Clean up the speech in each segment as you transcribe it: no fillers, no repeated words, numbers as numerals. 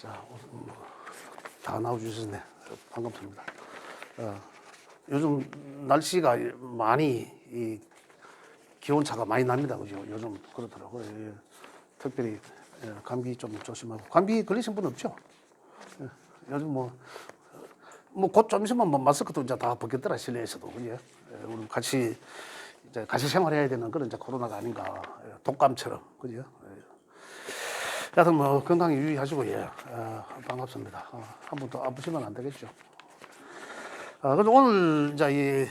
자, 다 나와주셨네. 반갑습니다. 요즘 날씨가 많이 기온차가 많이 납니다. 그죠? 요즘 그렇더라고요. 예. 특별히 감기 좀 조심하고. 감기 걸리신 분 없죠? 예. 요즘 곧 좀 있으면 마스크도 이제 다 벗겼더라, 실내에서도. 그죠? 예. 우리 같이 이제 같이 생활해야 되는 그런 이제 코로나가 아닌가. 독감처럼. 그죠? 여하튼 건강히 유의하시고, 예. 반갑습니다. 한 번 더 아프시면 안 되겠죠. 그래서 오늘 이제 이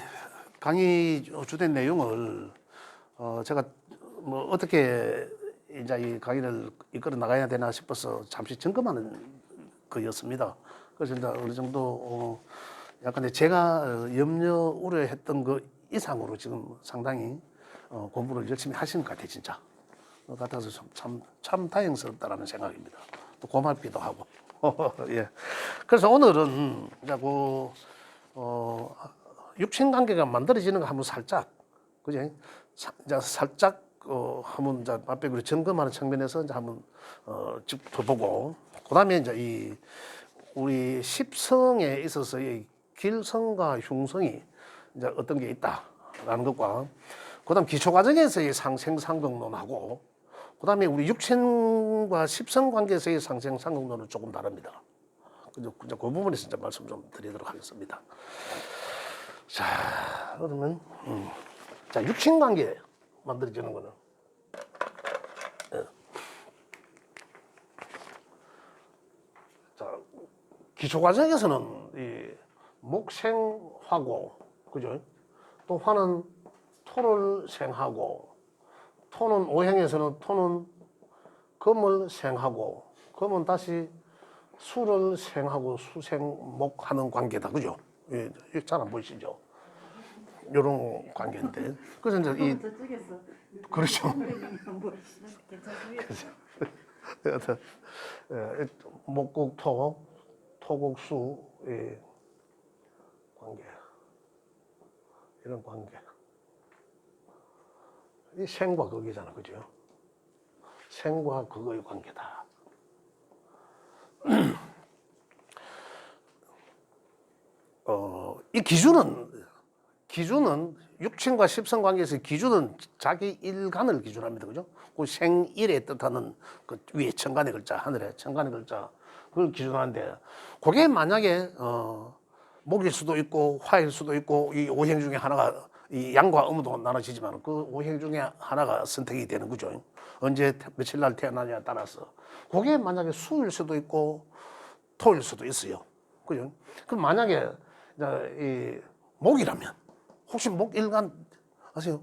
강의 주된 내용을 제가 어떻게 이제 이 강의를 이끌어 나가야 되나 싶어서 잠시 점검하는 거였습니다. 그래서 이제 어느 정도 약간 제가 염려 우려했던 그 이상으로 지금 상당히 공부를 열심히 하시는 것 같아요, 진짜. 같아서 참 다행스럽다라는 생각입니다. 또 고맙기도 하고. 예. 그래서 오늘은 이제 육친 관계가 만들어지는 거 한번 살짝, 그죠? 이제 살짝 한번 이제 맛배기로 점검하는 측면에서 이제 한번 짚어보고, 그다음에 이제 우리 십성에 있어서의 길성과 흉성이 이제 어떤 게 있다라는 것과, 그다음 기초 과정에서의 상생상극론하고, 그다음에 우리 육친과 십성 관계에서의 상생상극론은 조금 다릅니다. 이제 그 부분에서 이제 말씀 좀 드리도록 하겠습니다. 자, 그러면 자, 육친 관계 만들어지는 거는 자, 기초 과정에서는 이 목생화고, 그죠? 또 화는 토를 생하고, 토는 오행에서는 토는 금을 생하고, 금은 다시 수를 생하고 수생목하는 관계다, 그죠? 예, 잘 안 보이시죠? 이런 관계인데, 그래서 이제 그렇죠. 괜찮습니다. 목국토, 토국수 관계, 이런 관계. 이 생과 극이잖아, 그죠? 생과 극의 관계다. 이 기준은 육친과 십성 관계에서 기준은 자기 일간을 기준합니다, 그죠? 그 생일에 뜻하는 그 위에 천간의 글자, 하늘에 천간의 글자, 그걸 기준하는데, 그게 만약에 목일 수도 있고 화일 수도 있고, 이 오행 중에 하나가 이 양과 음으로 나눠지지만 그 오행 중에 하나가 선택이 되는 거죠. 언제 며칠 날 태어나냐에 따라서. 그게 만약에 수일 수도 있고 토일 수도 있어요. 그죠? 그럼 만약에 이 목이라면, 혹시 목 일간 아세요?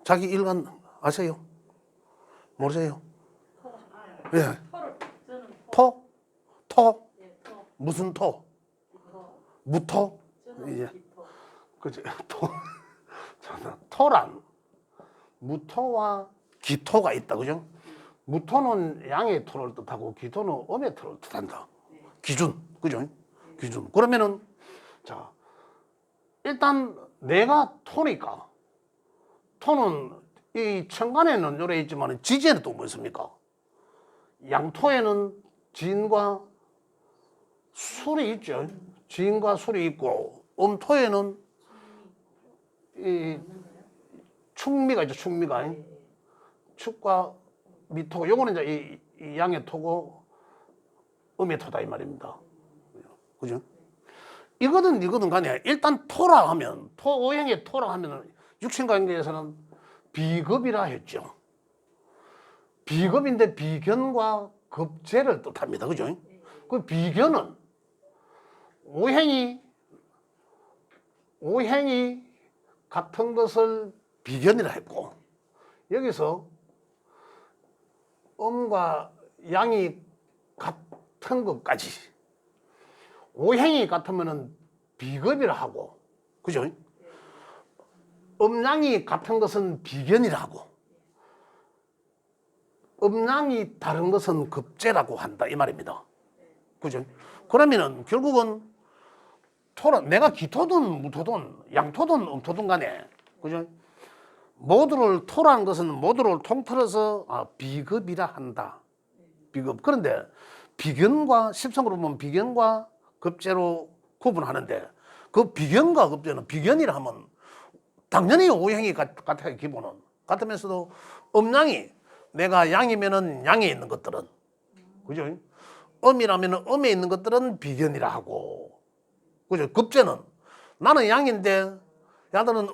자기 일간 아세요? 모르세요? 예. 토? 무슨 토? 무토? 예. 그죠? 토란 무토와 기토가 있다, 그죠? 무토는 양의 토를 뜻하고 기토는 음의 토를 뜻한다. 기준, 그죠? 기준. 그러면은 자, 일단 내가 토니까, 토는 이 천간에는 요래 있지만 지지에는 또 뭐 있습니까? 양토에는 진과 술이 있죠. 진과 술이 있고, 음토에는 이 축미가 있죠. 축미가. 축과 미토. 요거는 이제 이 양의 토고 음의 토다 이 말입니다. 그죠? 이거든 간에 일단 토라 하면, 오행의 토라 하면 육신 관계에서는 비급이라 했죠. 비급인데 비견과 급제를 뜻합니다. 그죠? 그 비견은 오행이 같은 것을 비견이라 했고, 여기서 음과 양이 같은 것까지 오행이 같으면은 비급이라 하고, 그죠? 음양이 같은 것은 비견이라 하고, 음양이 다른 것은 급제라고 한다 이 말입니다. 그죠? 그러면은 결국은 내가 기토든 무토든 양토든 음토든 간에, 그죠? 모두를 토라는 것은 모두를 통틀어서 비급이라 한다. 비급. 그런데 비견과 십성으로 보면 비견과 급제로 구분하는데 그 비견과 급제는 비견이라 하면 당연히 오행이 같아요. 기본은 같으면서도 음양이 내가 양이면은 양에 있는 것들은 그죠? 음이라면은 음에 있는 것들은 비견이라 하고 그죠? 급제는 나는 양인데 야들은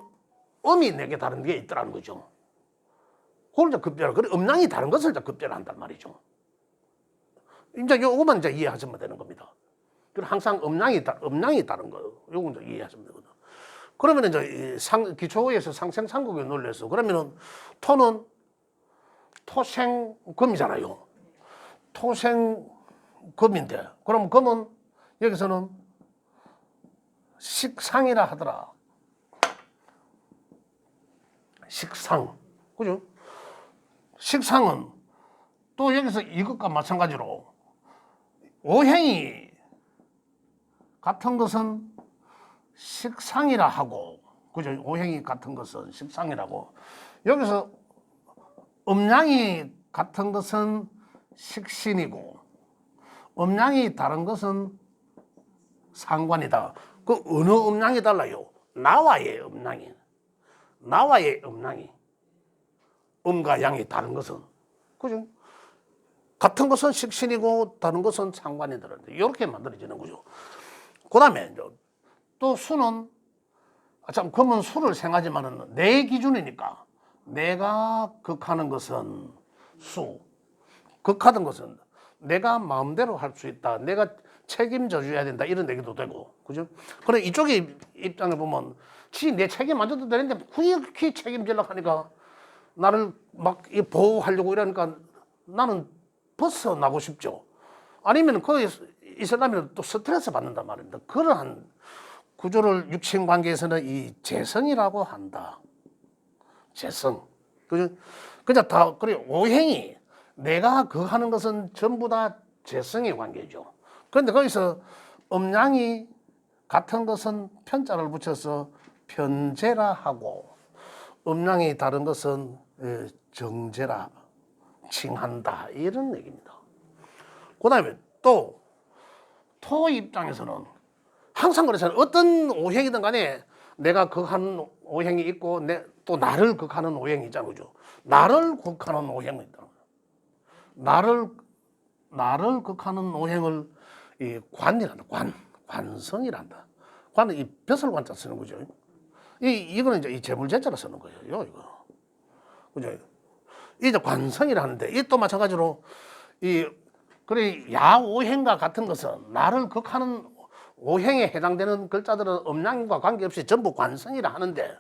음이 내게 다른 게 있더라는 거죠. 그걸 이제 급제라. 그래 음양이 다른 것을 이제 급제를 한단 말이죠. 이제 요거만 이제 이해하시면 되는 겁니다. 그리고 항상 음양이 다른 거, 요건 이제 이해하시면 되거든. 그러면 이제 기초에서 상생상국의 논리에서 그러면은 토는 토생금이잖아요. 토생금인데, 그럼 금은 여기서는 식상이라 하더라. 식상, 그죠? 식상은 또 여기서 이것과 마찬가지로 오행이 같은 것은 식상이라 하고, 그죠? 오행이 같은 것은 식상이라고. 여기서 음양이 같은 것은 식신이고, 음양이 다른 것은 상관이다. 그 어느 음양이 달라요? 나와의 음양이. 나와의 음양이. 음과 양이 다른 것은. 그죠? 같은 것은 식신이고, 다른 것은 상관이다. 이렇게 만들어지는 거죠. 그 다음에 또 수는 참 금은 수를 생하지만은 내 기준이니까 내가 극하는 것은 수, 극하던 것은 내가 마음대로 할 수 있다. 내가 책임져 줘야 된다. 이런 얘기도 되고, 그죠? 그래 이쪽의 입장을 보면 내 책임 안 져도 되는데 굳이 책임지려고 하니까 나를 막 보호하려고 이러니까 나는 벗어나고 싶죠. 아니면 거기 있으려면 또 스트레스 받는단 말입니다. 그러한 구조를 육신 관계에서는 이 재성이라고 한다. 재성. 그죠? 그냥 다, 그래, 오행이 내가 그 하는 것은 전부 다 재성의 관계죠. 그런데 거기서 음양이 같은 것은 편자를 붙여서 편재라 하고, 음양이 다른 것은 정재라 칭한다. 이런 얘기입니다. 그 다음에 또, 토 입장에서는 항상 그렇잖아요. 어떤 오행이든 간에 내가 극하는 오행이 있고 또 나를 극하는 오행이 있잖아요. 그죠? 나를 극하는 오행이 있다. 나를 극하는 오행을 이 관이란다. 관성이란다. 관은 이 벼슬 관자 쓰는 거죠. 이거는 이제 이 재물제자로 쓰는 거예요. 이거. 그죠? 이제 관성이라는데 이 또 마찬가지로 그래 야오행과 같은 것은 나를 극하는 오행에 해당되는 글자들은 음양과 관계없이 전부 관성이라 하는데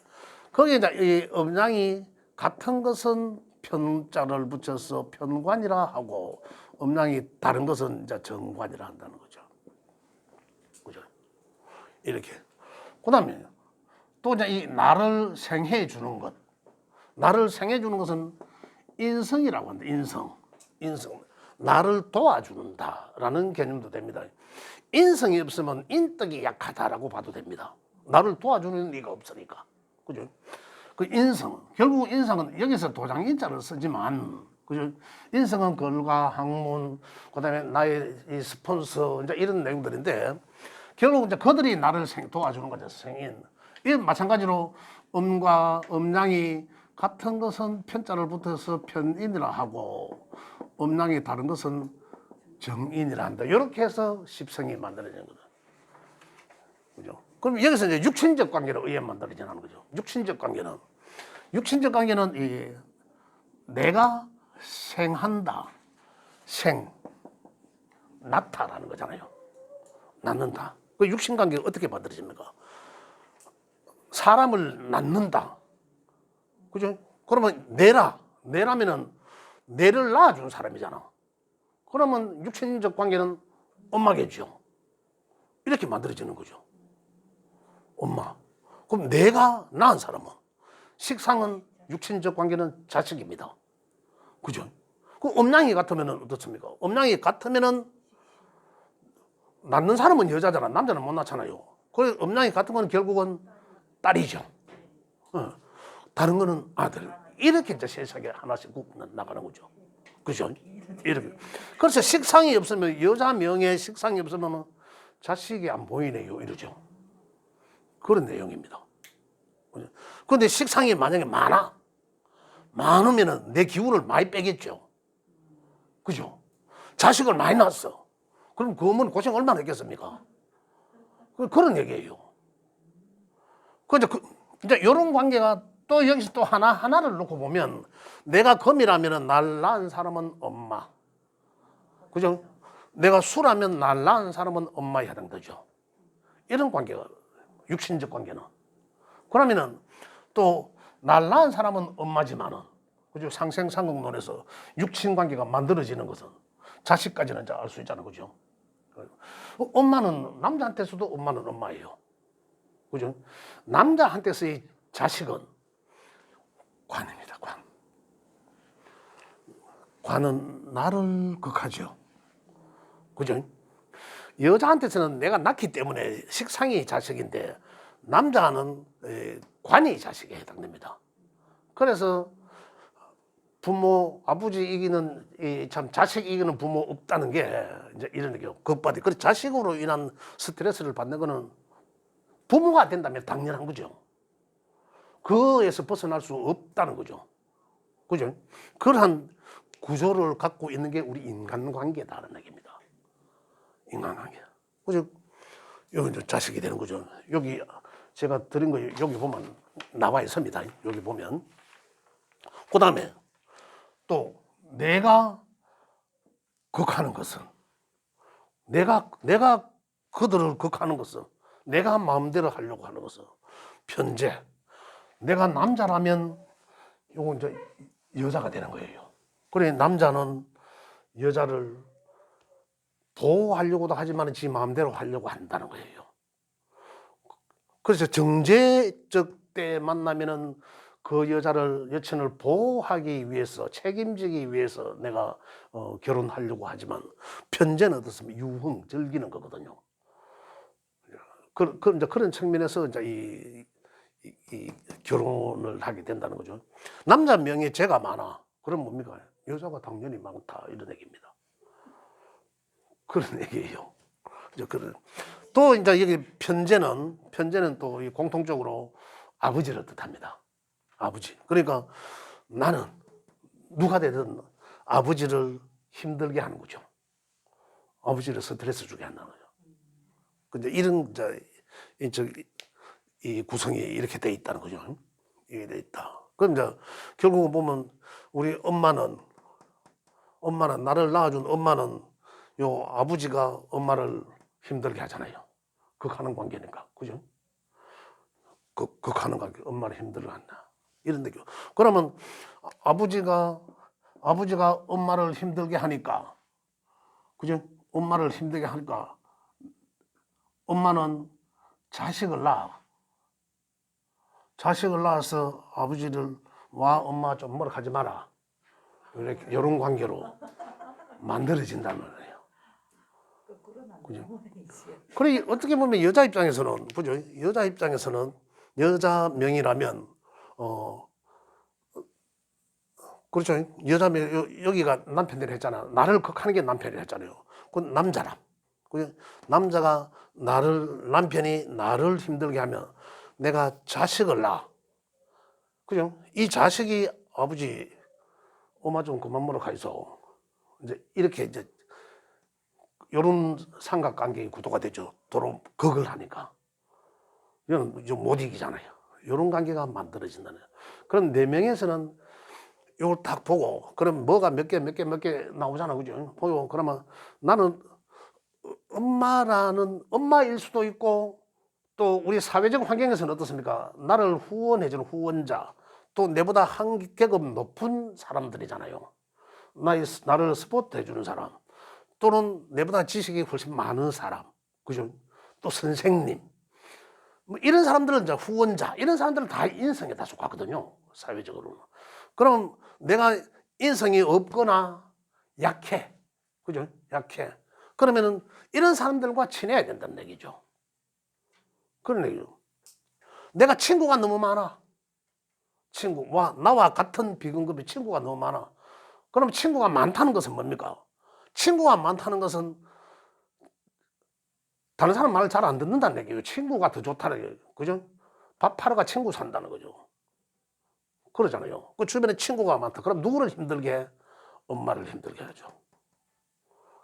거기에 이제 이 음양이 같은 것은 편자를 붙여서 편관이라 하고 음양이 다른 것은 이제 정관이라 한다는 거죠. 그죠? 이렇게. 그다음에 또 이제 이 나를 생해 주는 것, 나를 생해 주는 것은 인성이라고 한다. 인성. 나를 도와준다라는 개념도 됩니다. 인성이 없으면 인덕이 약하다라고 봐도 됩니다. 나를 도와주는 리가 없으니까. 그죠? 그 인성, 결국 인성은 여기서 도장인자를 쓰지만, 그죠? 인성은 글과 학문, 그 다음에 나의 이 스폰서, 이제 이런 내용들인데, 결국 이제 그들이 나를 도와주는 거죠, 생인. 이 마찬가지로 음과 음양이 같은 것은 편자를 붙여서 편인이라 하고, 음양이 다른 것은 정인이라 한다. 이렇게 해서 십성이 만들어지는 거죠. 그죠? 그럼 여기서 이제 육신적 관계로 의해 만들어지는 거죠. 육신적 관계는 내가 생한다. 낳다라는 거잖아요. 낳는다. 그 육신 관계가 어떻게 만들어집니까? 사람을 낳는다. 그죠? 그러면 내라면은 내를 낳아준 사람이잖아. 그러면 육신적 관계는 엄마겠죠. 이렇게 만들어지는 거죠. 엄마. 그럼 내가 낳은 사람은 식상은 육신적 관계는 자식입니다. 그죠? 그 음양이 같으면 어떻습니까? 음양이 같으면은 낳는 사람은 여자잖아. 남자는 못 낳잖아요. 그래서 음양이 같은 건 결국은 딸이죠. 다른 거는 아들. 이렇게 이제 세상에 하나씩 나가는 거죠. 그죠? 이렇게. 그래서 식상이 없으면, 여자 명예 식상이 없으면 자식이 안 보이네요. 이러죠. 그런 내용입니다. 그런데 식상이 만약에 많으면 내 기운을 많이 빼겠죠. 그죠? 자식을 많이 낳았어. 그럼 그 어머니 고생 얼마나 했겠습니까? 그런 얘기예요. 이제 이런 관계가 또 여기서 또 하나를 놓고 보면, 내가 금이라면 날 낳은 사람은 엄마. 그죠? 내가 수라면 날 낳은 사람은 엄마에 해당되죠. 이런 관계가, 육신적 관계는. 그러면은 또 날 낳은 사람은 엄마지만은, 그죠? 상생상극론에서 육친 관계가 만들어지는 것은 자식까지는 알 수 있잖아요. 그죠? 엄마는, 남자한테서도 엄마는 엄마예요. 그죠? 남자한테서의 자식은 관입니다. 관은 나를 극하죠. 그죠? 여자한테서는 내가 낳기 때문에 식상이 자식인데, 남자는 관이 자식에 해당됩니다. 그래서 부모, 아버지 이기는, 참 자식 이기는 부모 없다는 게 이제 이런 얘기예요. 겁받이. 그래서 자식으로 인한 스트레스를 받는 거는 부모가 된다면 당연한 거죠. 그에서 벗어날 수 없다는 거죠. 그죠? 그러한 구조를 갖고 있는 게 우리 인간관계다라는 얘기입니다. 인간관계. 그죠? 여기 이제 자식이 되는 거죠. 여기 제가 드린 거 여기 보면 나와 있습니다. 여기 보면. 그 다음에 또 내가 극하는 것은, 내가 그들을 극하는 것은, 내가 마음대로 하려고 하는 것은 편재. 내가 남자라면 요거 이제 여자가 되는 거예요. 그래, 남자는 여자를 보호하려고도 하지만 지 마음대로 하려고 한다는 거예요. 그래서 정제적 때 만나면은 그 여친을 보호하기 위해서, 책임지기 위해서 내가 결혼하려고 하지만, 편재는 어떻습니까? 유흥, 즐기는 거거든요. 이제 그런 측면에서 이제 이 결혼을 하게 된다는 거죠. 남자 명예 죄가 많아. 그럼 뭡니까? 여자가 당연히 많다. 이런 얘기입니다. 그런 얘기예요. 또 이제 여기 편재는 또 공통적으로 아버지를 뜻합니다. 아버지. 그러니까 나는 누가 되든 아버지를 힘들게 하는 거죠. 아버지를 스트레스 주게 한다는 거죠. 근데 이런 이 구성이 이렇게 돼 있다는 거죠. 이게 돼 있다. 그럼 이제 결국은 보면 우리 엄마는 나를 낳아준 엄마는 요 아버지가 엄마를 힘들게 하잖아요. 극하는 관계니까. 그죠? 극하는 관계. 엄마를 힘들게 한다. 이런 느낌. 그러면 아버지가 엄마를 힘들게 하니까, 그죠? 엄마를 힘들게 하니까 엄마는 자식을 낳아서 아버지를, 와 엄마 좀 뭐라 하지 마라, 이런 관계로 만들어진단 말이에요. 그죠? 그래, 어떻게 보면 여자 입장에서는, 그죠? 여자 명이라면 그렇죠. 여자면 여기가 남편이라 했잖아. 나를 극하는 게 남편이라 했잖아요. 그건 남자람. 남자가 남편이 나를 힘들게 하면 내가 자식을 낳아. 그죠? 이 자식이 아버지, 엄마 좀 그만 먹으러 가 있어. 이제 이렇게 이제 요런 삼각관계의 구도가 되죠. 도로 극을 하니까. 이건 좀 못 이기잖아요. 요런 관계가 만들어진다는. 그럼 네 명에서는 이걸 딱 보고, 그럼 뭐가 몇 개 나오잖아. 그죠? 보고, 그러면 나는 엄마일 수도 있고, 또 우리 사회적 환경에서는 어떻습니까? 나를 후원해주는 후원자, 또 내보다 한 계급 높은 사람들이잖아요. 나를 스포트 해주는 사람, 또는 내보다 지식이 훨씬 많은 사람, 그죠? 또 선생님. 뭐 이런 사람들은 이제 후원자, 이런 사람들은 다 인성에 다 속하거든요. 사회적으로는. 그럼 내가 인성이 없거나 약해. 그죠? 약해. 그러면은 이런 사람들과 친해야 된다는 얘기죠. 그런 얘기죠. 내가 친구가 너무 많아. 나와 같은 비근급의 친구가 너무 많아. 그럼 친구가 많다는 것은 뭡니까? 친구가 많다는 것은 다른 사람 말을 잘 안 듣는다는 얘기예요. 친구가 더 좋다는 얘기예요. 그죠? 밥 하러가 친구 산다는 거죠. 그러잖아요. 그 주변에 친구가 많다. 그럼 누구를 힘들게 해? 엄마를 힘들게 하죠.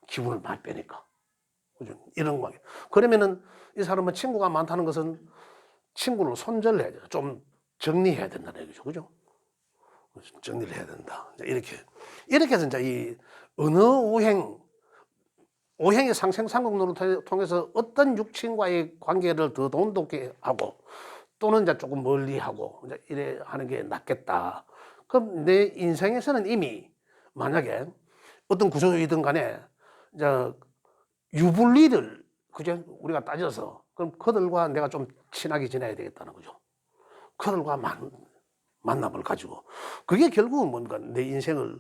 기분을 많이 빼니까. 그죠? 이런 거. 그러면은 이 사람은 친구가 많다는 것은 친구를 손절해야 돼요. 좀 정리해야 된다는 얘기죠. 그죠? 정리를 해야 된다. 이렇게 해서 이제 이 언어 오행의 상생상극론을 통해서 어떤 육친과의 관계를 더 돈독하게 하고 또는 이제 조금 멀리 하고 이제 이래 하는 게 낫겠다. 그럼 내 인생에서는 이미 만약에 어떤 구조이든 간에 이제 유불리를 그죠? 우리가 따져서 그럼 그들과 내가 좀 친하게 지내야 되겠다는 거죠. 그들과 만남을 가지고 그게 결국은 뭔가 내 인생을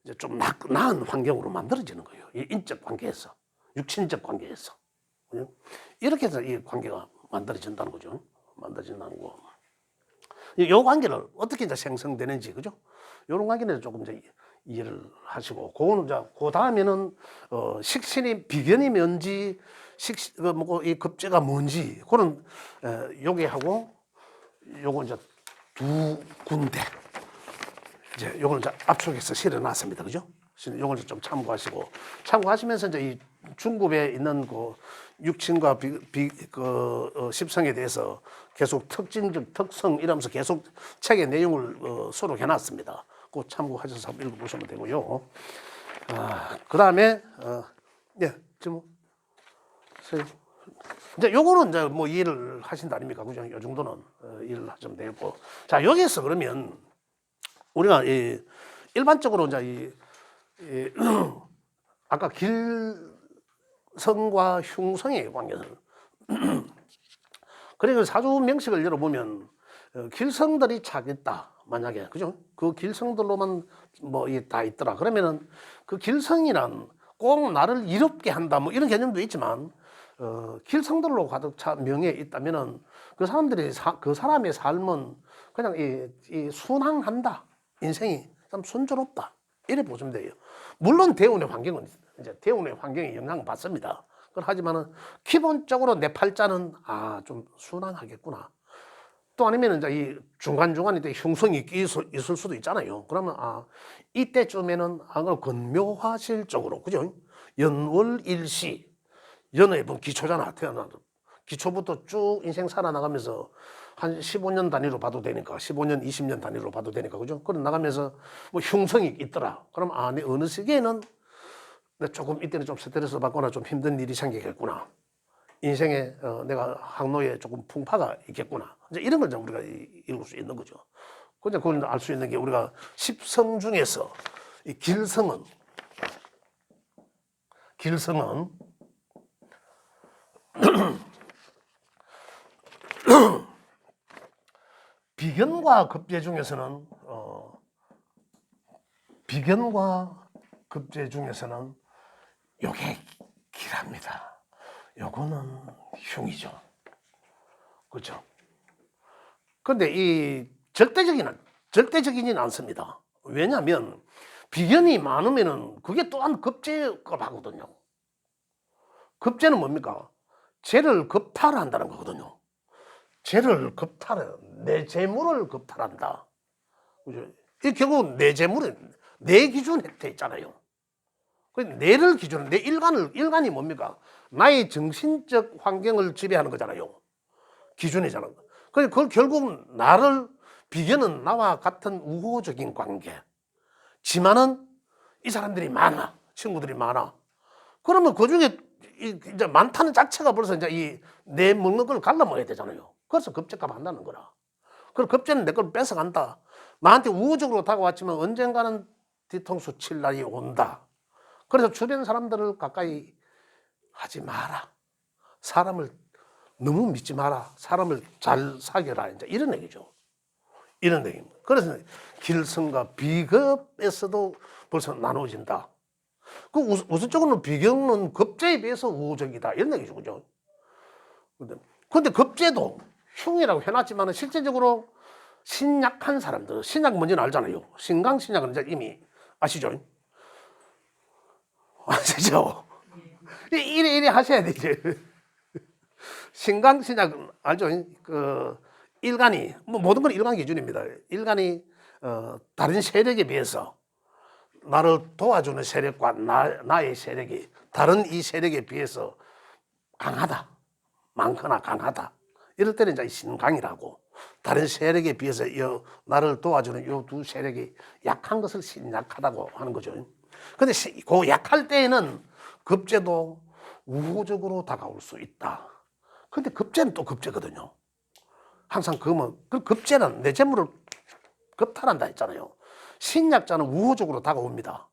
이제 좀 나은 환경으로 만들어지는 거예요. 이 인적 관계에서, 육친적 관계에서. 그죠? 이렇게 해서 이 관계가 만들어진다는 거죠. 만들어진다는 거. 이 관계를 어떻게 이제 생성되는지, 그죠? 이런 관계는 조금 이제 이해를 하시고, 그거는 이제, 그 다음에는, 식신이 비견이 뭔지, 이 급제가 뭔지, 그런, 요게 하고, 요거 이제 두 군데. 이제 요걸 이제 압축해서 실어놨습니다. 그죠? 요걸 좀 참고하시면서 이제 이 중급에 있는 그 육친과 십성에 대해서 계속 특징적 특성 이러면서 계속 책의 내용을 수록해 놨습니다. 그 참고하셔서 한번 읽어보시면 되고요. 그 다음에, 네, 지금, 이제 요거는 이제 뭐 이해를 하신다 아닙니까? 그죠? 요 정도는 이해를 하시면 되고. 자, 여기서 그러면 우리가 일반적으로 이제 아까 길성과 흉성의 관계는 그리고 사주 명식을 열어보면 길성들이 차겠다 만약에 그죠? 그 길성들로만 뭐 다 있더라. 그러면은 그 길성이란 꼭 나를 이롭게 한다 뭐 이런 개념도 있지만 길성들로 가득 차 명예에 있다면은 그 사람들이 그 사람의 삶은 그냥 이 순항한다. 인생이 참 순조롭다. 이래 보시면 돼요. 물론 대운의 환경은 이제 대운의 환경에 영향을 받습니다. 하지만은 기본적으로 내 팔자는 좀 순항하겠구나. 또 아니면 이제 이 중간중간에 흉성이 있을 수도 있잖아요. 그러면 이때쯤에는 건묘화실적으로 그죠? 연월일시 연의 기초잖아. 태어나도 기초부터 쭉 인생 살아나가면서 한 15년 단위로 봐도 되니까 15년 20년 단위로 봐도 되니까 그죠? 그런 나가면서 뭐 흉성이 있더라. 그럼 내 어느 시기에는 조금 이때는 좀 스트레스 받거나 좀 힘든 일이 생기겠구나. 인생에 내가 항로에 조금 풍파가 있겠구나. 이제 이런 걸 우리가 읽을 수 있는 거죠. 근데 그걸 알 수 있는 게 우리가 십성 중에서 이 길성은 비견과 급제 중에서는 요게 길합니다. 요거는 흉이죠. 그렇죠? 근데 이 절대적이진 않습니다. 왜냐하면 비견이 많으면은 그게 또한 급제급하거든요. 급제는 뭡니까? 재를 급탈한다는 거거든요. 재를 급탈해. 내 재물을 급탈한다. 그죠? 이 결국 내 재물은 내 기준 혜택 있잖아요. 내를 기준으로, 내 일간이 뭡니까? 나의 정신적 환경을 지배하는 거잖아요. 기준이잖아요. 그걸 결국 비견은 나와 같은 우호적인 관계. 지만은 이 사람들이 많아. 친구들이 많아. 그러면 그 중에 이제 많다는 자체가 벌써 이제 내 먹는 걸 갈라 먹어야 되잖아요. 그래서 급제값 한다는 거라. 그럼 급제는 내 걸 뺏어간다. 나한테 우호적으로 다가왔지만 언젠가는 뒤통수 칠 날이 온다. 그래서 주변 사람들을 가까이 하지 마라. 사람을 너무 믿지 마라. 사람을 잘 사귀어라. 이제 이런 얘기죠. 이런 얘기입니다. 그래서 길성과 비급에서도 벌써 나눠진다. 그 우선적으로는 비경은 급제에 비해서 우호적이다. 이런 얘기죠. 그죠? 근데 급제도 흉이라고 해놨지만 실제적으로 신약한 사람들, 신약 뭔지는 알잖아요. 신강신약은 이제 이미 아시죠? 아시죠? 이래 하셔야 되죠. 신강신약 알죠? 그 일간이 뭐 모든 건 일간 기준입니다. 일간이 다른 세력에 비해서 나를 도와주는 세력과 나의 세력이 다른 이 세력에 비해서 강하다, 많거나 강하다. 이럴 때는 이제 신강이라고, 다른 세력에 비해서 나를 도와주는 이 두 세력이 약한 것을 신약하다고 하는 거죠. 근데 그 약할 때에는 급제도 우호적으로 다가올 수 있다. 근데 급제는 또 급제거든요. 항상 그 급제는 내 재물을 급탈한다 했잖아요. 신약자는 우호적으로 다가옵니다.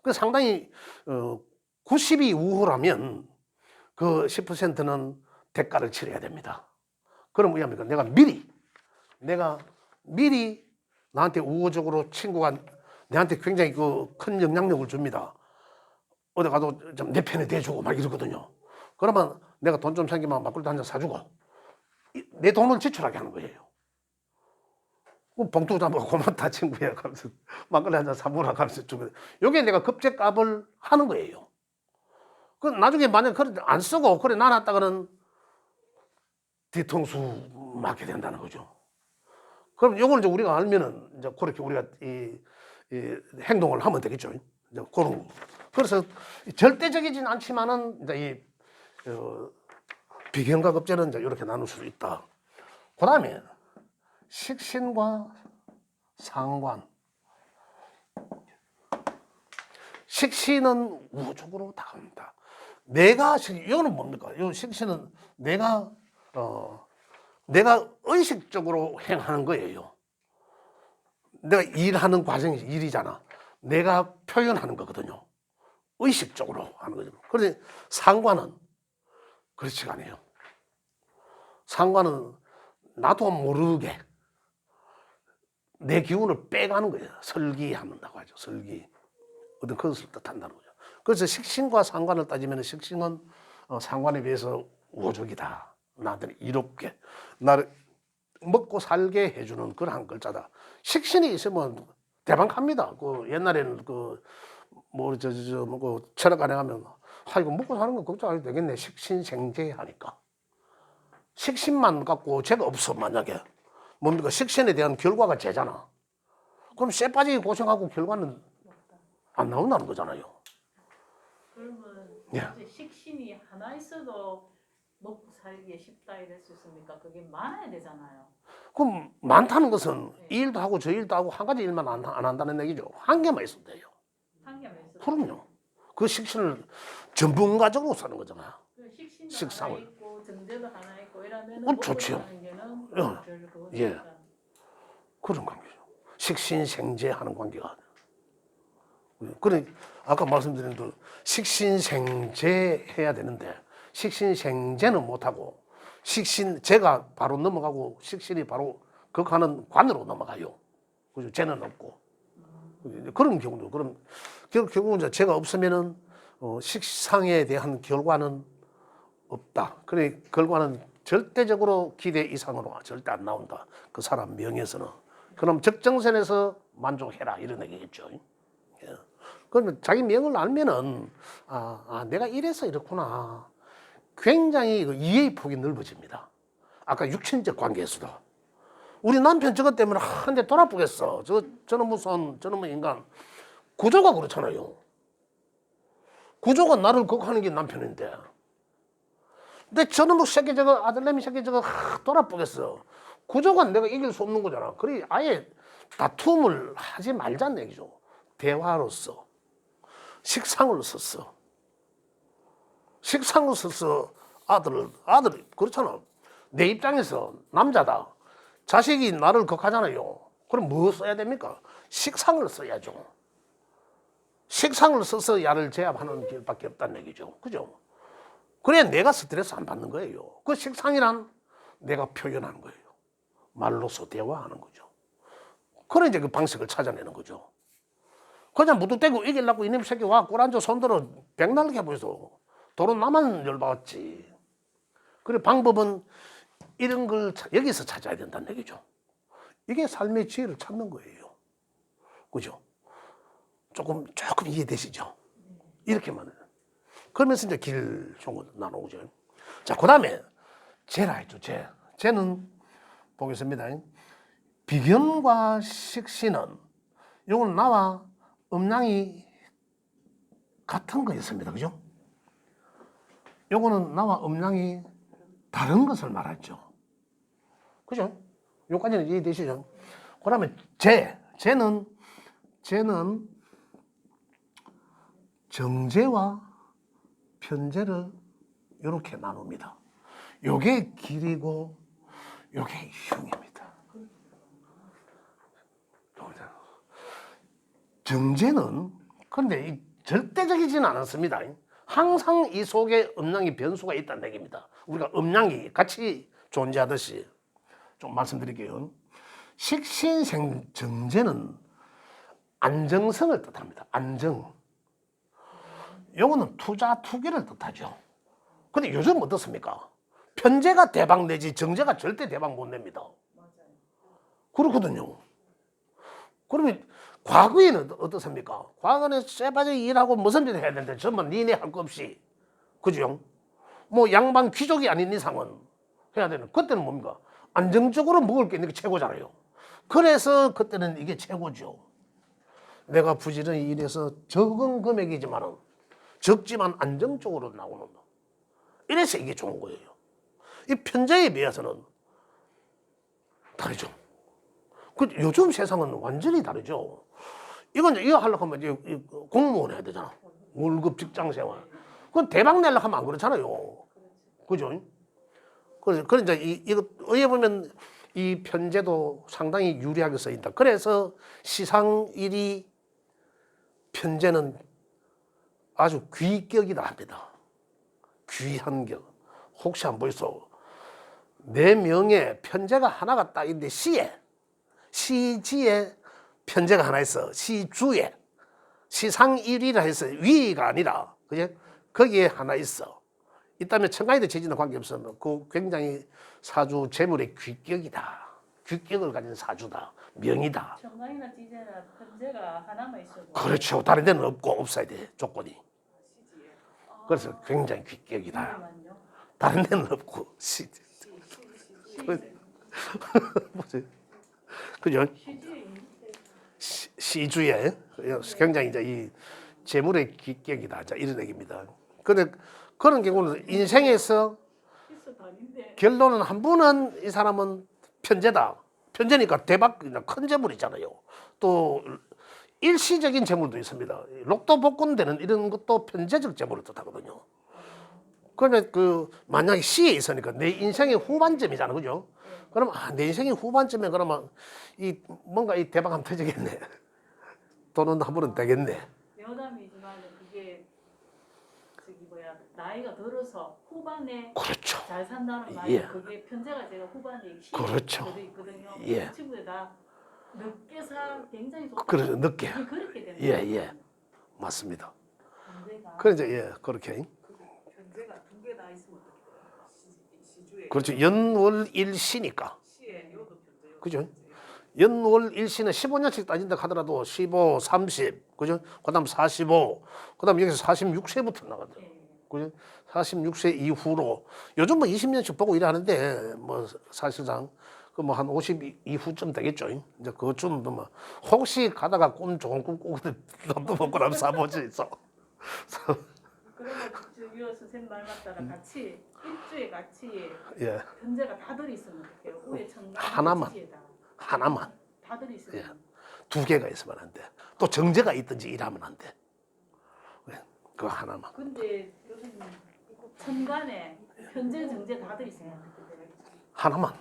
그 상당히 90이 우호라면 그 10%는 대가를 치러야 됩니다. 그럼 뭐냐면 내가 미리 나한테 우호적으로 친구가 내한테 굉장히 큰 영향력을 줍니다. 어디 가도 좀 내 편에 대주고 막 이러거든요. 그러면 내가 돈 좀 생기면 막걸리 한 잔 사주고 내 돈을 지출하게 하는 거예요. 봉투 잡고 고맙다 친구야 하면서 막걸리 한 잔 사보라 하면서 주면 요게 내가 급제값을 하는 거예요. 그 나중에 만약 안 쓰고 그래 놔놨다가는 뒤통수 맞게 된다는 거죠. 그럼 요걸 이제 우리가 알면은 이제 그렇게 우리가 이 행동을 하면 되겠죠. 이제 그래서 절대적이진 않지만은 이제 비경과 급제는 이제 이렇게 나눌 수 있다. 그 다음에 식신과 상관. 식신은 우호적으로 다가옵니다. 이거는 뭡니까? 이 식신은 내가 의식적으로 행하는 거예요. 내가 일하는 과정이 일이잖아. 내가 표현하는 거거든요. 의식적으로 하는 거죠. 그런데 상관은 그렇지가 않아요. 상관은 나도 모르게 내 기운을 빼가는 거예요. 설기한다고 하죠. 설기. 어떤 그것을 뜻한다는 거죠. 그래서 식신과 상관을 따지면 식신은 상관에 비해서 우호적이다. 나한테는 이롭게 나를 먹고 살게 해주는 그런 한 글자다. 식신이 있으면 대방합니다. 옛날에는 철학관에 가면 이거 먹고 사는 거 걱정 안 해도 되겠네. 식신생재 하니까. 식신만 갖고 죄가 없어. 만약에 뭡니까? 식신에 대한 결과가 죄잖아. 그럼 쇠 빠지게 고생하고 결과는 안 나온다는 거잖아요. 그러면 예. 식신이 하나 있어도 먹고 살기 쉽다 이럴 수 있습니까? 그게 많아야 되잖아요. 그럼 많다는 것은 이 일도 하고 저 일도 하고 한 가지 일만 안 한다는 얘기죠. 한 개만 있어도 돼요. 한 개만 있어도. 그럼요. 그 식신을 전문가적으로 사는 거잖아요. 식신도 식상을. 하나 있고 정제도 하나 있고 이러면 먹고 좋지요. 사는 게는 별 예. 그런 관계죠. 식신생재하는 관계가. 그래 아까 말씀드린 대로 식신생재 해야 되는데 식신생재는 못하고 제가 바로 넘어가고 식신이 바로 극하는 관으로 넘어가요. 그죠? 재는 없고 그런 경우도 그럼 결국은 이제 제가 없으면은 식상에 대한 결과는 없다. 그래 결과는 절대적으로 기대 이상으로 절대 안 나온다. 그 사람 명에서는. 그럼 적정선에서 만족해라 이런 얘기겠죠. 예. 그러면 자기 명을 알면은 내가 이래서 이렇구나. 굉장히 이해의 폭이 넓어집니다. 아까 육신적 관계에서도 우리 남편 저것 때문에 한 대 돌아보겠어. 저놈의 인간 구조가 그렇잖아요. 구조가 나를 극하는 게 남편인데. 근데 저놈의 새끼 저거 아들내미 새끼 저거 돌아보겠어. 구조가 내가 이길 수 없는 거잖아. 그래 아예 다툼을 하지 말자는 얘기죠. 대화로서 식상을 썼어. 식상을 써서 아들을 그렇잖아. 내 입장에서 남자다. 자식이 나를 극하잖아요. 그럼 뭐 써야 됩니까? 식상을 써야죠. 식상을 써서 야를 제압하는 길밖에 없다는 얘기죠. 그죠? 그래야 내가 스트레스 안 받는 거예요. 그 식상이란 내가 표현하는 거예요. 말로서 대화하는 거죠. 그래 이제 그 방식을 찾아내는 거죠. 그냥 무뚝대고 이기려고 이놈 새끼 와 꿀안줘 손들어 백날게 해보이소. 도로 나만 열받았지. 그래 방법은 이런 걸 여기서 찾아야 된다는 얘기죠. 이게 삶의 지혜를 찾는 거예요. 그죠? 조금 이해되시죠? 이렇게만 해요. 그러면서 이제 길종으로 나누죠. 자, 그 다음에 재라 했죠. 재는 보겠습니다. 비견과 식신은 요건 나와 음양이 같은 거였습니다. 그죠? 요거는 나와 음양이 다른 것을 말하죠. 그죠? 요까지는 이해되시죠? 그 다음에 재는 정제와 편제를 이렇게 나눕니다. 요게 길이고 요게 흉입니다. 정제는 그런데 절대적이지는 않았습니다. 항상 이 속에 음양이 변수가 있다는 얘기입니다. 우리가 음양이 같이 존재하듯이 좀 말씀드릴게요. 식신생 정제는 안정성을 뜻합니다. 안정. 요거는 투자 투기를 뜻하죠. 근데 요즘 어떻습니까? 편제가 대박 내지 정제가 절대 대박 못 냅니다. 그렇거든요. 그러면 과거에는 어떻습니까? 과거에는 쇠바지 일하고 무슨 일을 해야 되는데 전부 니네 할 거 없이, 그죠? 뭐 양반 귀족이 아닌 이상은 해야 되는. 그때는 뭡니까? 안정적으로 먹을 게 있는 게 최고잖아요. 그래서 그때는 이게 최고죠. 내가 부지런히 일해서 적은 금액이지만은 적지만 안정적으로 나오는 거. 이래서 이게 좋은 거예요. 이 편제에 비해서는 다르죠. 그 요즘 세상은 완전히 다르죠. 이거 하려고 하면 이제 공무원 해야 되잖아. 월급 직장 생활. 그건 대박 내려고 하면 안 그렇잖아요. 그죠? 그래서 이제 이거 어떻게 보면 이 편제도 상당히 유리하게 쓰인다. 그래서 시상일이 편제는 아주 귀격이다 합니다. 귀한 격. 혹시 안 보이소? 내 명에 편제가 하나가 딱 있는데 시지에 편제가 하나 있어. 시주에 시상일이라 해서 위가 아니라, 그죠? 거기에 하나 있어. 있다면 청가에도 재지는 관계없으면 그 굉장히 사주 재물의 귀격이다. 귀격을 가진 사주다. 명이다. 청강이나 지제나 편제가 하나만 있어도. 그렇죠. 다른 데는 없어야 돼. 조건이. 그래서 굉장히 귀격이다. 잠깐만요. 다른 데는 없고 그죠? 시주에 굉장히 이제 이 재물의 귀격이다. 자, 이런 얘기입니다. 근데 그런 경우는 인생에서 결론은 한 분은 이 사람은 편제다. 편제니까 대박 큰 재물이잖아요. 또 일시적인 재물도 있습니다. 로또 복권되는 이런 것도 편제적 재물을 뜻하거든요. 그러면 만약에 시에 있으니까 내 인생의 후반점이잖아, 그죠? 그럼 내 인생의 후반점에 그러면 뭔가 이 대박 한번 터지겠네. 돈은 한 번은 되겠네. 여담이지만 그게 나이가 들어서 후반에 그렇죠. 잘 산다는 말이 예. 그게 편제가 제가 후반에 그렇죠. 있거든요. 예. 그 친구들 다 늦게 굉장히 좋다. 그래서 늦게. 그렇게 되는 예. 맞습니다. 편제가 그래 이제 그렇게. 편제가 두 개 다 있으면 어떻게 시주에 그렇죠. 연월일시니까. 시에 요도 편제요. 그죠? 연월일시는 15년씩 따진다 하더라도 15, 30, 그죠? 그다음 45, 그다음 여기서 46세부터 나가더라고. 예. 그죠? 46세 이후로 요즘 뭐 20년씩 보고 일하는데 뭐 사실상 그 뭐 한 50 이후쯤 되겠죠. 이제 그쯤도 뭐 혹시 가다가 꿈 좋은 꿈 꾸거든 돈도 먹고 나면 사보지 있어. 그러면 주요 선생님 말 맞다라 같이 일주에 같이 예, 편제가 다 들어있으면 어떡해요? 우에 청강 하나만. 지지에다. 하나만. 다 들어있으면 예. 두 개가 있으면 안 돼. 또 정제가 있든지 일하면 안 돼. 그거 하나만. 근데 요즘 천간에 편제 정제 다 들어있으면 어떡해요? 하나만.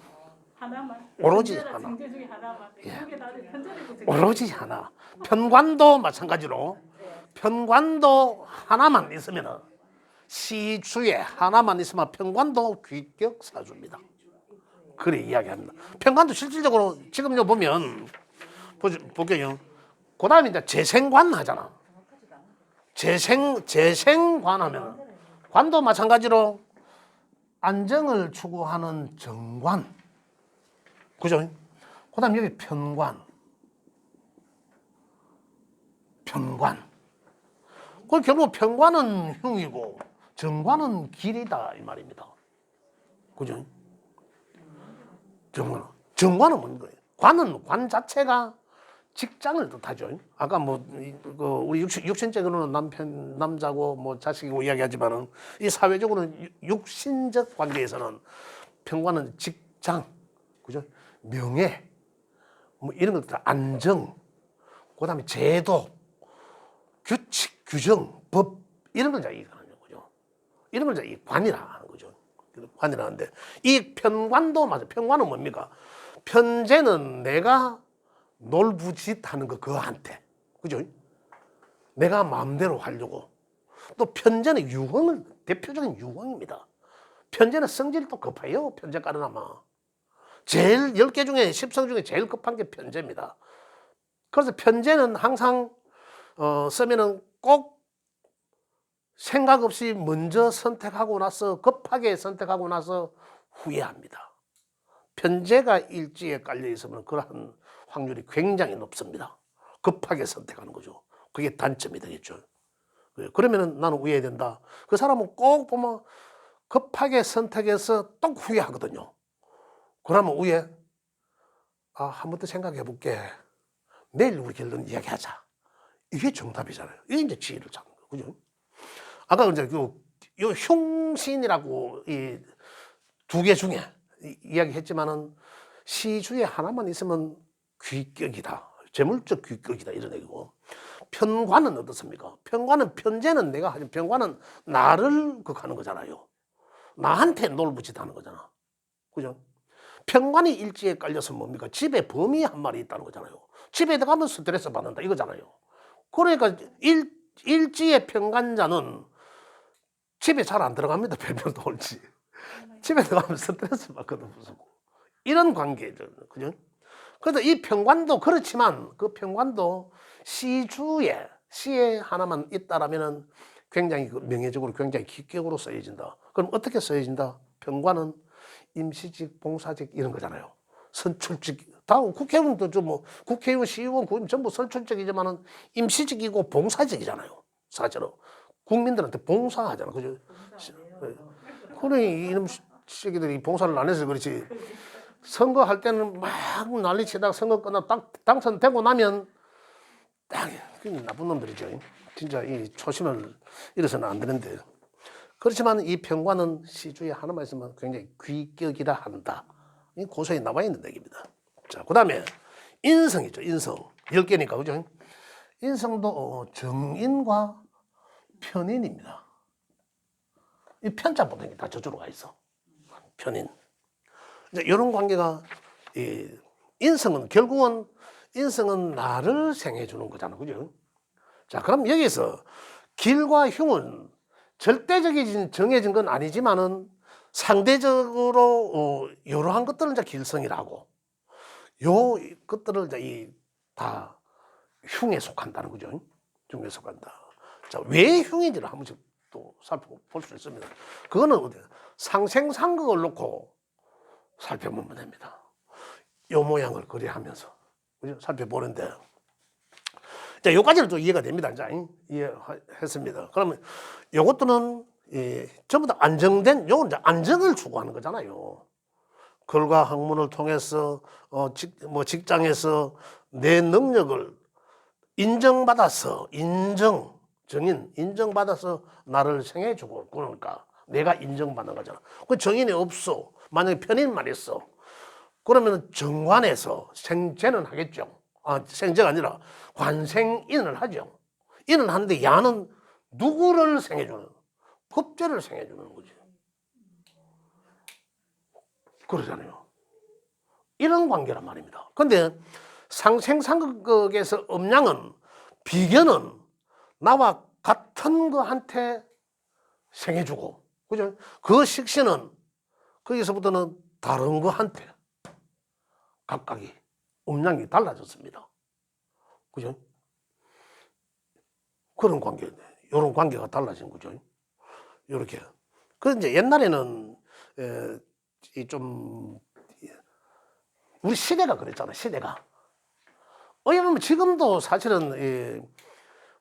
하나만. 오로지 편제라 하나. 정제 중에 하나만. 예. 두개 다 편제되고 오로지 하나. 편관도 마찬가지로 편관도 하나만 있으면 시주에 하나만 있으면 편관도 귀격 사주입니다. 그래 이야기합니다. 편관도 실질적으로 지금 요 보면 볼게요. 그다음에 이제 재생관 하잖아. 재생관 하면 관도 마찬가지로 안정을 추구하는 정관. 그죠? 그다음 여기 편관. 편관. 그 결국 편관은 흉이고 정관은 길이다 이 말입니다. 그죠? 정관은 뭔 거예요? 관은 관 자체가 직장을 뜻하죠. 아까 우리 육신적으로는 남자고 자식이고 이야기하지만은 이 사회적으로는 육신적 관계에서는 편관은 직장, 그죠? 명예, 이런 것들 안정, 그다음에 제도, 규칙, 규정, 법 이런 걸 얘기하는 거죠. 이런 걸 이 관이라 하는 거죠. 관이라는데 이 편관도 맞아. 편관은 뭡니까? 편제는 내가 놀부짓하는 거 그한테, 그죠? 내가 마음대로 하려고. 또 편제는 유흥을 대표적인 유흥입니다. 편제는 성질도 급해요. 편제 까르나마 제일 10개 중에 10성 중에 제일 급한 게 편제입니다. 그래서 편제는 항상 쓰면은 꼭 생각 없이 먼저 선택하고 나서 급하게 선택하고 나서 후회합니다. 편제가 일지에 깔려 있으면 그러한 확률이 굉장히 높습니다. 급하게 선택하는 거죠. 그게 단점이 되겠죠. 그러면은 나는 후회된다. 그 사람은 꼭 보면 급하게 선택해서 또 후회하거든요. 그러면 후회, 한 번 더 생각해 볼게. 내일 우리 결론 이야기하자. 이게 정답이잖아요. 이게 이제 지혜를 찾는 거죠. 그죠? 아까 이제 요 흉신이라고 이 두 개 중에 이야기했지만은 시주에 하나만 있으면 귀격이다. 재물적 귀격이다. 이런 얘기고. 편관은 어떻습니까? 편관은 편제는 내가 하지. 편관은 나를 극하는 거잖아요. 나한테 놀부짓하는 거잖아. 그죠? 편관이 일지에 깔려서 뭡니까? 집에 범이 한 마리 있다는 거잖아요. 집에 들어가면 스트레스 받는다 이거잖아요. 그러니까 일지의 편관자는 집에 잘 안 들어갑니다. 별별도 올지. 집에 들어가면 스트레스 받거든. 이런 관계죠. 그죠? 그래서 이 편관도 그렇지만 그 편관도 시에 하나만 있다라면은 굉장히 명예적으로 굉장히 기격으로 쓰여진다. 그럼 어떻게 쓰여진다? 편관은 임시직, 봉사직 이런 거잖아요. 선출직. 다 국회의원도 국회의원, 시의원, 구의원 전부 선출직이지만은 임시직이고 봉사직이잖아요. 사실은 국민들한테 봉사하잖아. 그죠? 그래 이놈 새끼들이 봉사를 안 해서 그렇지. 선거할 때는 막 난리치다가 선거 끝나고 당선되고 나면 딱 나쁜 놈들이죠. 진짜 이 초심을 잃어서는 안 되는데. 그렇지만 이 편관은 시주에 하나만 있으면 굉장히 귀격이라 한다. 이 고소에 나와 있는 얘기입니다. 자, 그 다음에 인성이죠. 인성. 10개니까, 그죠? 인성도 정인과 편인입니다. 이 편자 보는 게 다 저쪽으로 가 있어. 편인. 이제 이런 관계가, 인성은 결국은, 인성은 나를 생해 주는 거잖아. 그죠? 자, 그럼 여기서 길과 흉은 절대적인 정해진 건 아니지만은 상대적으로 이러한 것들은 이제 길성이라고 요 것들을 이제 다 흉에 속한다는 거죠. 흉에 속한다. 자, 왜 흉인지를 한 번씩 또 살펴볼 수 있습니다. 그거는 어디 상생상극을 놓고 살펴보면 됩니다. 요 모양을 그리하면서 그죠? 살펴보는데 자, 요까지는 또 이해가 됩니다. 이제 이해했습니다. 그러면 요것들은 전부 다 안정된, 요건 이제 안정을 추구하는 거잖아요. 글과 학문을 통해서 직장에서 내 능력을 인정받아서 정인 인정받아서 나를 생해주고 그러니까 내가 인정받는 거잖아. 그 정인이 없어. 만약에 편인만 있어. 그러면 정관에서 생제는 하겠죠. 생제가 아니라 관생인을 하죠. 인은 하는데 야는 누구를 생해주는? 법제를 생해주는 거지. 그러잖아요. 이런 관계란 말입니다. 근데 상생상극에서 음양은 비견은 나와 같은 거한테 생해주고, 그죠? 그 식신은 거기서부터는 다른 거한테 각각이 음양이 달라졌습니다. 그죠? 그런 관계, 이런 관계가 달라진 거죠. 이렇게. 그런데 옛날에는 좀 우리 시대가 그랬잖아. 시대가. 어떻게 보면 지금도 사실은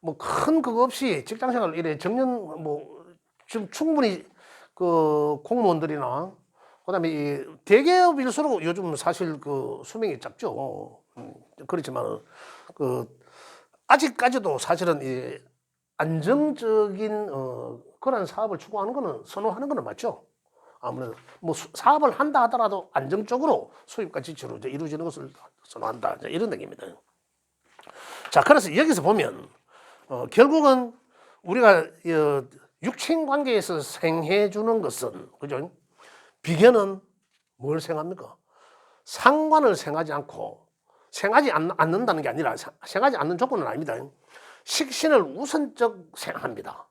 뭐 큰 그거 없이 직장생활 이래 정년 뭐 지금 충분히 그 공무원들이나 그다음에 이 대기업일수록 요즘 사실 그 수명이 짧죠. 그렇지만 그 아직까지도 사실은 이 안정적인 그런 사업을 추구하는 거는 선호하는 거는 맞죠. 아무래도 뭐 사업을 한다 하더라도 안정적으로 수입과 지출로 이제 이루어지는 것을 선호한다 이제 이런 얘기입니다. 자, 그래서 여기서 보면 결국은 우리가 육친 관계에서 생해 주는 것은 그죠? 비견은 뭘 생합니까? 상관을 생하지 않고 생하지 않는다는 게 아니라 생하지 않는 조건은 아닙니다. 식신을 우선적 생합니다.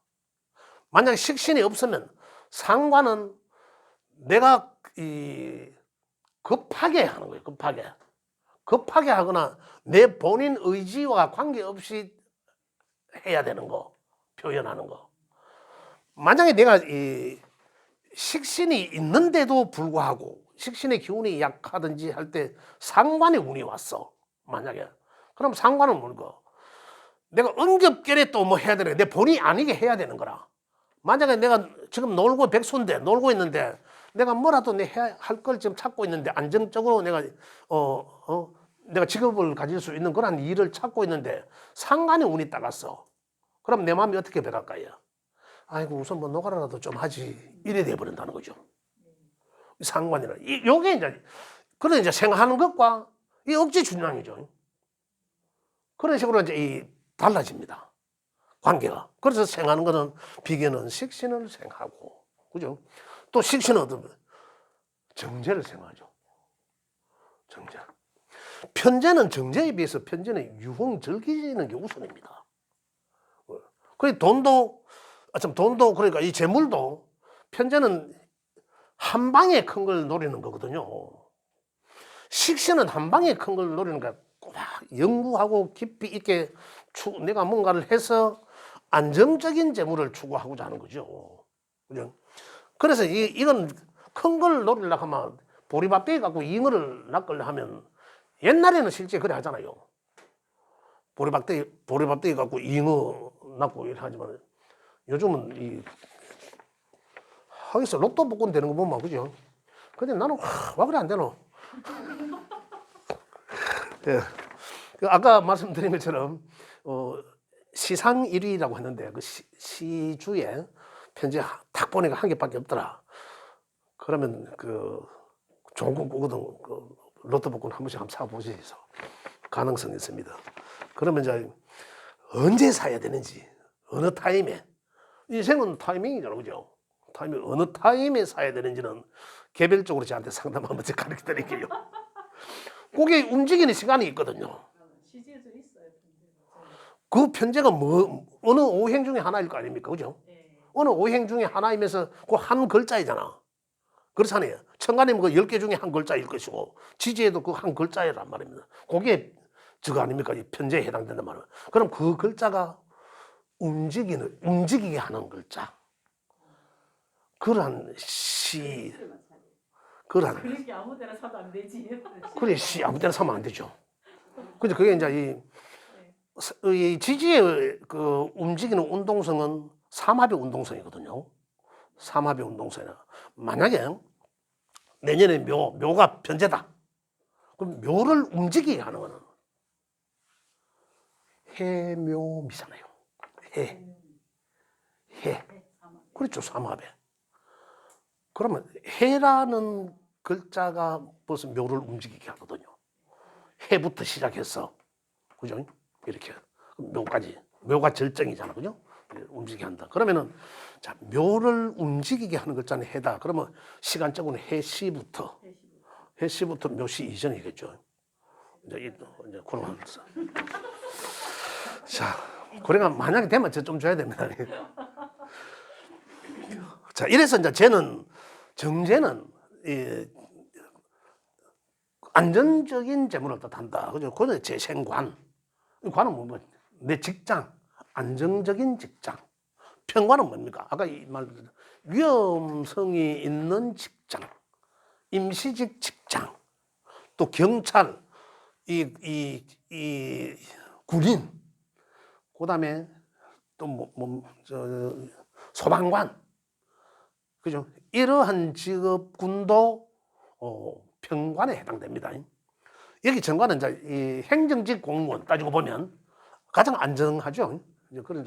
만약 식신이 없으면 상관은 내가 급하게 하는 거예요. 급하게 하거나 내 본인 의지와 관계없이 해야 되는 거, 표현하는 거. 만약에 내가 이 식신이 있는데도 불구하고 식신의 기운이 약하든지 할 때 상관의 운이 왔어. 만약에. 그럼 상관은 뭘까? 내가 응급결에 또 뭐 해야 되는 내 본의 아니게 해야 되는 거라. 만약에 내가 지금 놀고 백수인데 놀고 있는데 내가 뭐라도 내 해야 할 걸 지금 찾고 있는데 안정적으로 내가 내가 직업을 가질 수 있는 그런 일을 찾고 있는데 상관의 운이 따랐어. 그럼 내 마음이 어떻게 변할까요? 아이고 우선 뭐 노가라라도 좀 하지 이래 돼 버린다는 거죠. 상관이라 요게 이제 그런 이제 생각하는 것과 이 억지 준양이죠. 그런 식으로 이제 이 달라집니다. 관계가. 그래서 생하는 거는 비견은 식신을 생하고 그죠? 또 식신은 어떤 정제를 생하죠. 정제. 편제는 정제에 비해서 편제는 유흥절기는 게 우선입니다. 그 돈도 그러니까 이 재물도 편제는 한 방에 큰 걸 노리는 거거든요. 식신은 한 방에 큰 걸 노리는 거야. 꼬박 연구하고 깊이 있게 내가 뭔가를 해서 안정적인 재물을 추구하고자 하는 거죠. 그죠? 그래서 이건 큰 걸 노리려고 하면 보리밥대기 갖고 잉어를 낚으려 하면 옛날에는 실제 그래 하잖아요. 보리밥대기 갖고 잉어 낚고 이래 하지만 요즘은 하겠어 로또 복권 되는 거 보면 그죠? 근데 나는 와 그래 안 되노? 예. 아까 말씀드린 것처럼 시상 1위라고 했는데 그 시주에 편지 딱 보니까 한 개밖에 없더라. 그러면 그 좋은 거 꾸거든 그 로또 복권 한 번씩 한번 사보시죠. 가능성이 있습니다. 그러면 이제 언제 사야 되는지 어느 타임에 인생은 타이밍이잖아 그죠? 타이밍 어느 타임에 사야 되는지는 개별적으로 저한테 상담 한번 가르쳐 드릴게요. 그게 움직이는 시간이 있거든요. 시제도 있어요. 그 편제가 뭐 어느 오행 중에 하나일 거 아닙니까 그죠? 네. 어느 오행 중에 하나이면서 그 한 글자이잖아. 그렇잖아요. 천간이면 그 10개 중에 한 글자일 것이고 지지에도 그 한 글자란 말입니다. 그게 저거 아닙니까? 편제에 해당된단 말이에요. 그럼 그 글자가 움직이게 하는 글자. 그러한 그러한 그렇게 아무 데나 사도 안 되지. 그래 아무 데나 사면 안 되죠. 근데 그게 이제 이 지지의 그 움직이는 운동성은 삼합의 운동성이거든요. 삼합의 운동성이나 만약에 내년에 묘가 변제다. 그럼 묘를 움직이게 하는 거는 해묘미잖아요. 해. 그렇죠. 삼합에. 그러면 해라는 글자가 벌써 묘를 움직이게 하거든요. 해부터 시작해서 그죠? 이렇게 묘까지 묘가 절정이잖아, 그죠? 움직이게 한다. 그러면은 자 묘를 움직이게 하는 글자는 해다. 그러면 시간적으로는 해시부터 묘시 이전이겠죠. 이제 그런 거. 자, 그래가 만약에 되면 저 좀 줘야 됩니다. 자, 이래서 이제 정제는 안정적인 재물을 뜻한다. 그죠? 그건 제 생관. 관은 뭐, 내 직장, 안정적인 직장. 평관은 뭡니까? 아까 이 말, 위험성이 있는 직장, 임시직 직장, 또 경찰, 군인, 그 다음에 소방관, 그죠? 이러한 직업군도 평관에 해당됩니다. 여기 정관은 이제 이 행정직 공무원 따지고 보면 가장 안정하죠. 이제 그런